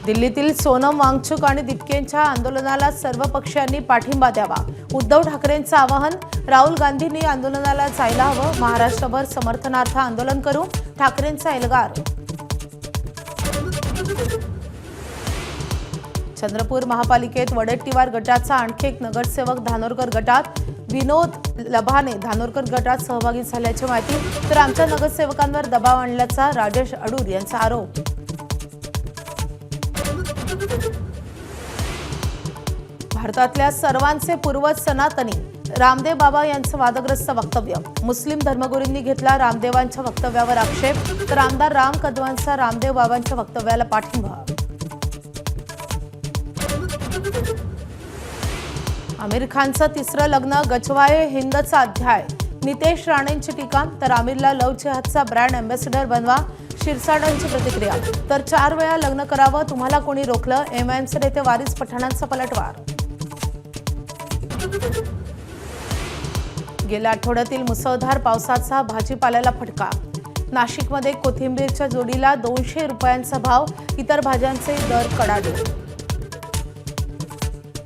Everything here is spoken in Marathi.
दिल्लीतील सोनम वांगचुक आणि दीपकेंच्या आंदोलनाला सर्व पक्षांनी पाठिंबा द्यावा. उद्धव ठाकरेंचं आवाहन. राहुल गांधींनी आंदोलनाला जायला हवं. महाराष्ट्रभर समर्थनार्थ आंदोलन करू. ठाकरेंचा एल्गार. चंद्रपूर महापालिकेत वडेट्टीवार गटाचा आणखी एक नगरसेवक धानोरकर गटात. विनोद लभाने धानोरकर गटात सहभागी झाल्याची माहिती. तर आमच्या नगरसेवकांवर दबाव आणल्याचा राजेश अडूर यांचा आरोप. भारतातल्या सर्वांचे पूर्वज सनातनी. रामदेव बाबा यांचं वादग्रस्त वक्तव्य. मुस्लिम धर्मगुरूंनी घेतला रामदेवांच्या वक्तव्यावर आक्षेप. तर आमदार राम कदमांचा रामदेव बाबांच्या वक्तव्याला पाठिंबा. आमिर खानचं तिसरं लग्न गचवाये हिंदचा अध्याय. नितेश राणेंची टीका. तर आमिरला लव्ह जिहादचा ब्रँड अँबॅसेडर बनवा. शिरसाटांची प्रतिक्रिया. तर 4 वेळा लग्न करावं तुम्हाला कोणी रोखलं. एमआयएमचे नेते वारिस पठाणांचा पलटवार. गेल्या आठवड्यातील मुसळधार पावसाचा भाजीपाल्याला फटका. नाशिकमध्ये कोथिंबीरच्या जोडीला 200 रुपयांचा भाव. इतर भाज्यांचे दर कडाडले.